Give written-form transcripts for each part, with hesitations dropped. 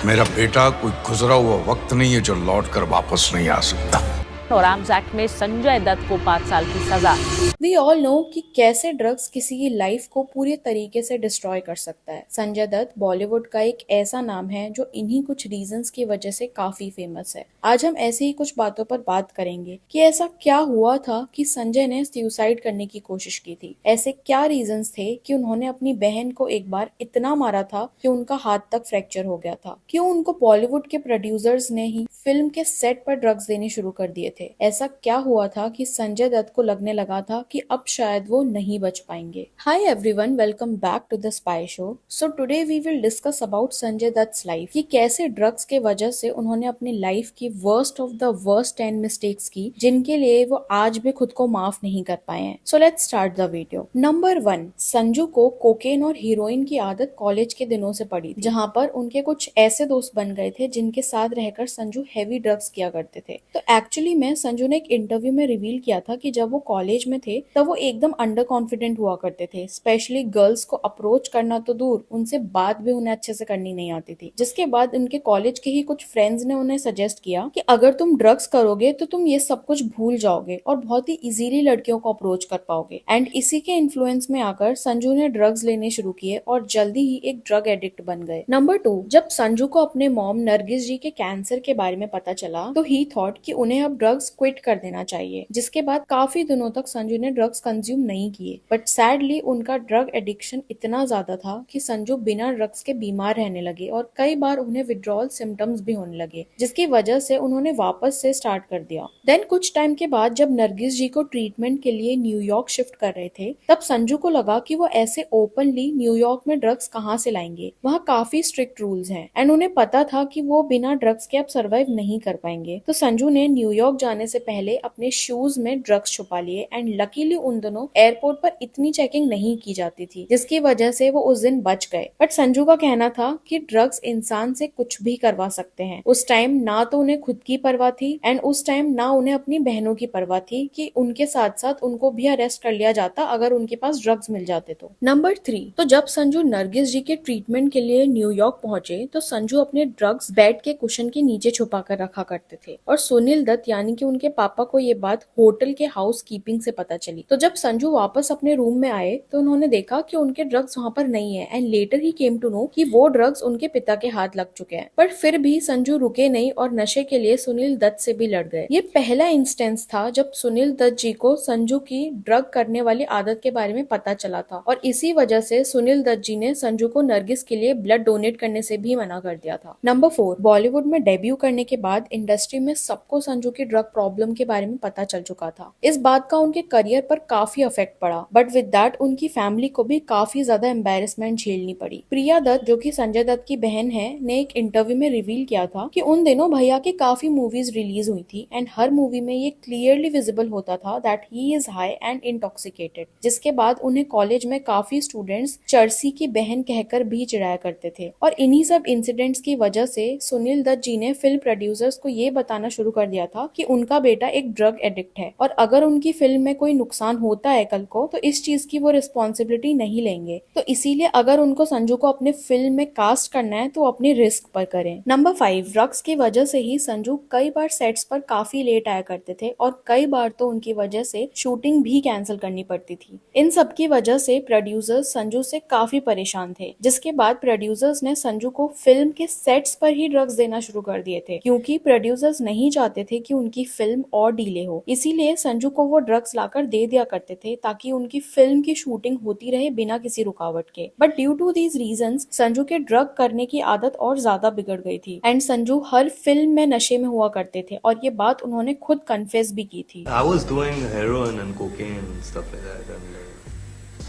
मेरा बेटा कोई गुजरा हुआ वक्त नहीं है जो लौट कर वापस नहीं आ सकता। और आर्म्स एक्ट में संजय दत्त को 5 साल की सजा। वी ऑल नो कि कैसे ड्रग्स किसी की लाइफ को पूरी तरीके से डिस्ट्रॉय कर सकता है। संजय दत्त बॉलीवुड का एक ऐसा नाम है जो इन्हीं कुछ रीजंस की वजह से काफी फेमस है। आज हम ऐसे ही कुछ बातों पर बात करेंगे कि ऐसा क्या हुआ था कि संजय ने सुसाइड करने की कोशिश की थी। ऐसे क्या रीजंस थे कि उन्होंने अपनी बहन को एक बार इतना मारा था कि उनका हाथ तक फ्रैक्चर हो गया था। क्यों उनको बॉलीवुड के प्रोड्यूसर्स ने ही फिल्म के सेट पर ड्रग्स देने शुरू कर दिए थे। ऐसा क्या हुआ था कि संजय दत्त को लगने लगा था कि अब शायद वो नहीं बच पाएंगे। Hi everyone, welcome back to the spy show. So today we will discuss about Sanjay Dutt's life कि कैसे ड्रग्स के वजह से उन्होंने अपनी लाइफ की worst of the worst 10 mistakes की, जिनके लिए वो आज भी खुद को माफ नहीं कर पाए हैं। So let's start the video. Number 1, Sanju को कोकेन और हीरोइन की आदत कॉलेज के दिनों से पड़ी थी, जहाँ पर उनके कुछ ऐसे दोस्त बन गए थे जिनके साथ रहकर संजू हेवी ड्रग्स किया करते थे। तो एक्चुअली में संजू ने एक इंटरव्यू में रिवील किया था कि जब वो कॉलेज में थे तब वो एकदम अंडर कॉन्फिडेंट हुआ करते थे। स्पेशली गर्ल्स को अप्रोच करना तो दूर, उनसे बात भी उन्हें अच्छे से करनी नहीं आती थी। जिसके बाद उनके कॉलेज के ही कुछ फ्रेंड्स ने उन्हें सजेस्ट किया कि अगर तुम ड्रग्स करोगे तो तुम ये सब कुछ भूल जाओगे और बहुत ही इजीली लड़कियों को अप्रोच कर पाओगे। एंड इसी के इन्फ्लुएंस में आकर संजू ने ड्रग्स लेने शुरू किए और जल्दी ही एक ड्रग एडिक्ट बन गए। नंबर 2, जब संजू को अपने मॉम नरगिस जी के कैंसर के बारे में पता चला तो ही थॉट कि उन्हें अब ड्रग्स क्विट कर देना चाहिए। जिसके बाद काफी दिनों तक संजू ने ड्रग्स कंज्यूम नहीं किए, बट सैडली उनका ड्रग एडिक्शन इतना ज्यादा था कि संजू बिना ड्रग्स के बीमार रहने लगे और कई बार उन्हें विड्रॉल सिम्टम्स भी होने लगे, जिसकी वजह से उन्होंने वापस से स्टार्ट कर दिया। देन कुछ टाइम के बाद जब नरगिस जी को ट्रीटमेंट के लिए न्यूयॉर्क शिफ्ट कर रहे थे, तब संजू को लगा कि वो ऐसे ओपनली न्यूयॉर्क में ड्रग्स कहाँ से लाएंगे। वहाँ काफी स्ट्रिक्ट रूल्स हैं एंड उन्हें पता था कि वो बिना ड्रग्स के अब सर्वाइव नहीं कर पाएंगे। तो संजू ने न्यूयॉर्क जाने से पहले अपने शूज में ड्रग्स छुपा लिए एंड लकीली उन दोनों एयरपोर्ट पर इतनी चेकिंग नहीं की जाती थी, जिसकी वजह से वो उस दिन बच गए। बट संजू का कहना था कि ड्रग्स इंसान से कुछ भी करवा सकते हैं। उस टाइम ना तो उन्हें खुद की परवाह थी एंड उस टाइम ना उन्हें अपनी बहनों की परवाह थी कि उनके साथ साथ उनको भी अरेस्ट कर लिया जाता अगर उनके पास ड्रग्स मिल जाते तो। नंबर 3, तो जब संजू नरगिस जी के ट्रीटमेंट के लिए न्यूयॉर्क पहुंचे तो संजू अपने ड्रग्स बेड के कुशन के नीचे छुपा कर रखा करते थे और सुनील दत्त यानी कि उनके पापा को ये बात होटल के हाउस कीपिंग से पता चली। तो जब संजू वापस अपने रूम में आए तो उन्होंने देखा कि उनके ड्रग्स वहाँ पर नहीं है एंड लेटर ही केम टू नो कि वो ड्रग्स उनके पिता के हाथ लग चुके हैं। पर फिर भी संजू रुके नहीं और नशे के लिए सुनील दत्त से भी लड़ गए। ये पहला इंस्टेंस था जब सुनील दत्त जी को संजू की ड्रग करने वाली आदत के बारे में पता चला था और इसी वजह से सुनील दत्त जी ने संजू को नरगिस के लिए ब्लड डोनेट करने से भी मना कर दिया था। नंबर 4, बॉलीवुड में डेब्यू करने के बाद इंडस्ट्री में सबको संजू की ड्रग प्रॉब्लम के बारे में पता चल चुका था। इस बात का उनके करियर पर काफी इफेक्ट पड़ा, बट विद दैट उनकी फैमिली को भी काफी ज्यादा एम्बेरसमेंट झेलनी पड़ी। प्रिया दत्त जो कि संजय दत्त की बहन है ने एक इंटरव्यू में रिवील किया था कि उन दिनों भैया की काफी मूवीज रिलीज हुई थी एंड हर मूवी में ये क्लियरली विजिबल होता था that he is high and intoxicated. जिसके बाद उन्हें कॉलेज में काफी स्टूडेंट्स चर्सी की बहन कहकर भी चिढ़ाया करते थे और इन्हीं सब इंसिडेंट्स की वजह से सुनील दत्त जी ने फिल्म प्रोड्यूसर्स को ये बताना शुरू कर दिया था कि उनका बेटा एक ड्रग एडिक्ट है और अगर उनकी फिल्म में कोई नुकसान होता है कल को तो इस चीज की वो रिस्पॉन्सिबिलिटी नहीं लेंगे। तो इसीलिए अगर उनको संजू को अपने फिल्म में कास्ट करना है तो अपने रिस्क पर करें। नंबर 5, ड्रग्स की वजह से ही संजू कई बार सेट्स पर काफी लेट आया करते थे और कई बार तो उनकी वजह से शूटिंग भी कैंसिल करनी पड़ती थी। इन सब की वजह से प्रोड्यूसर्स संजू से काफी परेशान थे, जिसके बाद प्रोड्यूसर्स ने संजू को फिल्म के सेट्स पर ही ड्रग्स देना शुरू कर दिए थे, क्योंकि प्रोड्यूसर्स नहीं चाहते थे कि उनकी फिल्म और डिले हो। इसीलिए संजू को वो ड्रग्स लाकर दे दिया करते थे ताकि उनकी फिल्म की शूटिंग होती रहे बिना किसी रुकावट के। But due to these reasons Sanju के ड्रग करने की आदत और ज्यादा बिगड़ गई थी एंड संजू हर फिल्म में नशे में हुआ करते थे और ये बात उन्होंने खुद कन्फेस भी की थी। I was doing heroin and cocaine and stuff like that, and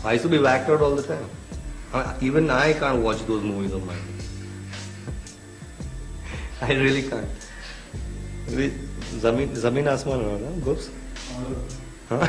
I used to be whacked out all the time. Even I can't watch those movies of mine. I really can't. Zameen Asman, no? Goops? Huh?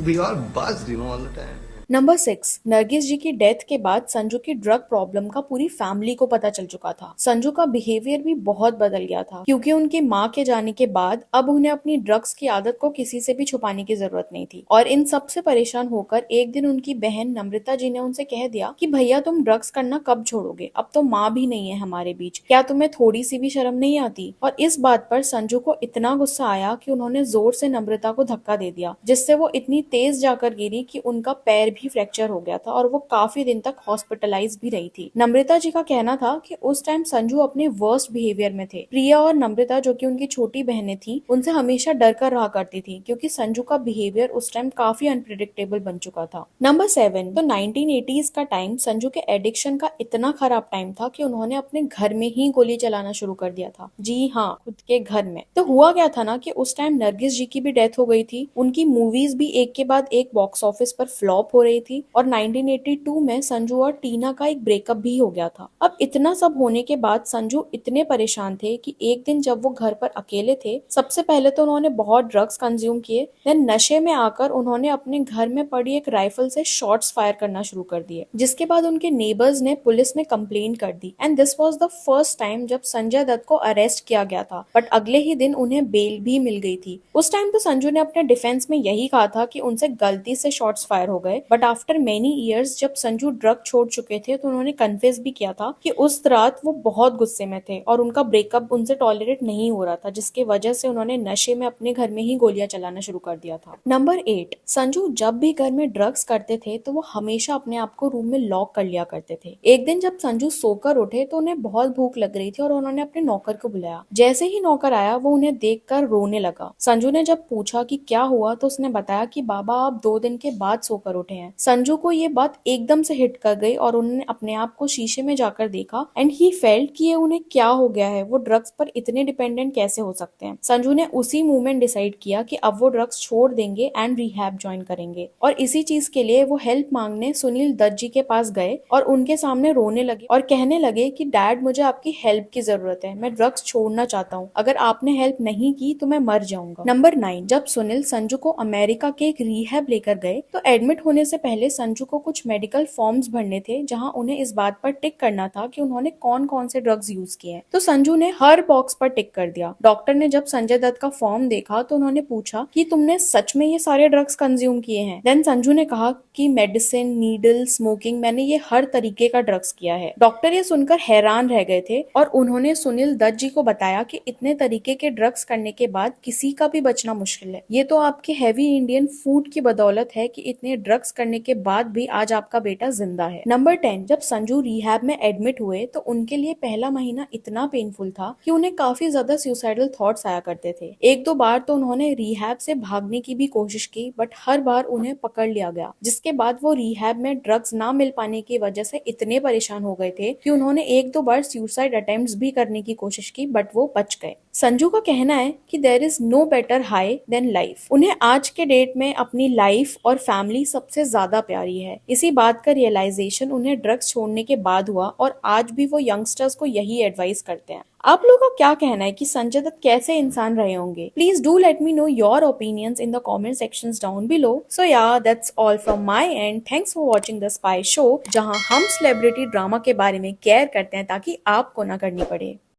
We all buzzed, all the time. Number 6, Nargis ji की death के बाद संजू की drug problem का पूरी family को पता चल चुका था। संजू का बिहेवियर भी बहुत बदल गया था क्योंकि उनकी माँ के जाने के बाद अब उन्हें अपनी ड्रग्स की आदत को किसी से भी छुपाने की जरूरत नहीं थी और इन सब से परेशान होकर एक दिन उनकी बहन नम्रता जी ने उनसे कह दिया कि भैया तुम ड्रग्स करना कब छोड़ोगे, अब तो माँ भी नहीं है हमारे बीच, क्या तुम्हें थोड़ी सी भी शर्म नहीं आती। और इस बात पर संजू को इतना गुस्सा आया कि उन्होंने जोर से नम्रता को धक्का दे दिया जिससे वो इतनी तेज जाकर गिरी कि उनका पैर भी फ्रैक्चर हो गया था और वो काफी दिन तक हॉस्पिटलाइज भी रही थी। नम्रता जी का कहना था कि उस टाइम संजू अपने वर्स्ट बिहेवियर में थे। प्रिया और नम्रता जो कि उनकी छोटी बहनें थी उनसे हमेशा डर कर रहा करती थी क्योंकि संजू का बिहेवियर उस टाइम काफी अनप्रिडिक्टेबल बन चुका था। नंबर 7, तो 1980s का टाइम संजू के एडिक्शन का इतना खराब टाइम था कि उन्होंने अपने घर में ही गोली चलाना शुरू कर दिया था। जी हाँ, खुद के घर में। तो हुआ क्या था ना कि उस टाइम नरगिस जी की भी डेथ हो गई थी, उनकी मूवीज भी एक के बाद एक बॉक्स ऑफिस पर फ्लॉप हो रही थी और 1982 में संजू और टीना का एक ब्रेकअप भी हो गया था। अब इतना सब होने के बाद संजू इतने परेशान थे कि एक दिन जब वो घर पर अकेले थे, सबसे पहले तो उन्होंने बहुत ड्रग्स कंज्यूम किए, देन नशे में आकर उन्होंने अपने घर में पड़ी एक राइफल से शॉट्स फायर करना शुरू कर दिए, जिसके बाद उनके नेबर्स ने पुलिस में कंप्लेन कर दी and this was the first time जब संजय दत्त को अरेस्ट किया गया था। बट अगले ही दिन उन्हें बेल भी मिल गई थी। उस टाइम तो संजू ने अपने डिफेंस में यही कहा था कि उनसे गलती से शॉट्स फायर हो गए, बट आफ्टर मेनी इयर्स जब संजू ड्रग छोड़ चुके थे तो उन्होंने कन्फेस भी किया था कि उस रात वो बहुत गुस्से में थे और उनका ब्रेकअप उनसे टॉलरेट नहीं हो रहा था, जिसके वजह से उन्होंने नशे में अपने घर में ही गोलियां चलाना शुरू कर दिया था। नंबर 8, संजू जब भी घर में ड्रग्स करते थे तो वो हमेशा अपने आप को रूम में लॉक कर लिया करते थे। एक दिन जब संजू सोकर उठे तो उन्हें बहुत भूख लग रही थी और उन्होंने अपने नौकर को बुलाया। जैसे ही नौकर आया वो उन्हें देखकर रोने लगा। संजू ने जब पूछा कि क्या हुआ तो उसने बताया कि बाबा आप 2 दिन के बाद सोकर उठे हैं। संजू को ये बात एकदम से हिट कर गई और उन्होंने अपने आप को शीशे में जाकर देखा एंड ही फेल्ट कि ये उन्हें क्या हो गया है, वो ड्रग्स पर इतने डिपेंडेंट कैसे हो सकते हैं। संजू ने उसी मोमेंट डिसाइड किया कि अब वो ड्रग्स छोड़ देंगे एंड रिहैब ज्वाइन करेंगे और इसी चीज के लिए वो हेल्प मांगने सुनील दत्त जी के पास गए और उनके सामने रोने लगे और कहने लगे कि डैड मुझे आपकी हेल्प की जरूरत है, मैं ड्रग्स छोड़ना चाहता हूँ, अगर आपने हेल्प नहीं की तो मैं मर जाऊंगा। नंबर 9, जब सुनील संजू को अमेरिका के एक रिहैब लेकर गए तो एडमिट होने से पहले संजू को कुछ मेडिकल फॉर्म्स भरने थे जहां उन्हें इस बात पर टिक करना था कि उन्होंने कौन कौन से ड्रग्स यूज किए हैं। तो संजू ने हर बॉक्स पर टिक कर दिया। डॉक्टर ने जब संजय दत्त का फॉर्म देखा तो उन्होंने पूछा कि तुमने सच में ये सारे ड्रग्स कंज्यूम किए हैं। देन संजू ने कहा कि मेडिसिन, नीडल, स्मोकिंग, मैंने ये हर तरीके का ड्रग्स किया है। डॉक्टर ये सुनकर हैरान रह गए थे और उन्होंने सुनील दत्त जी को बताया कि इतने तरीके के ड्रग्स करने के बाद किसी का भी बचना मुश्किल है। ये तो आपके हैवी इंडियन फूड की बदौलत है कि इतने ड्रग्स करने के बाद भी आज आपका बेटा जिंदा है। नंबर 10, जब संजू रिहैब में एडमिट हुए तो उनके लिए पहला महीना इतना पेनफुल था कि उन्हें काफी ज्यादा सुसाइडल थॉट्स आया करते थे। 1-2 बार तो उन्होंने रिहैब से भागने की भी कोशिश की बट हर बार उन्हें पकड़ लिया गया, जिसके बाद वो रिहैब में ड्रग्स ना मिल पाने की वजह से इतने परेशान हो गए थे कि उन्होंने 1-2 बार सुसाइड अटेम्प्ट्स भी करने की कोशिश की बट वो बच गए। संजू का कहना है कि there is no better high than life. उन्हें आज के डेट में अपनी लाइफ और फैमिली सबसे ज्यादा प्यारी है। इसी बात का रियलाइजेशन उन्हें ड्रग्स छोड़ने के बाद हुआ और आज भी वो यंगस्टर्स को यही एडवाइस करते हैं। आप लोगों का क्या कहना है कि संजय दत्त कैसे इंसान रहे होंगे? Please do let me know your opinions in the comment sections down below. So yeah that's all from my end. Thanks for watching the spy show, जहां हम सेलिब्रिटी ड्रामा के बारे में केयर करते हैं ताकि आपको ना करनी पड़े।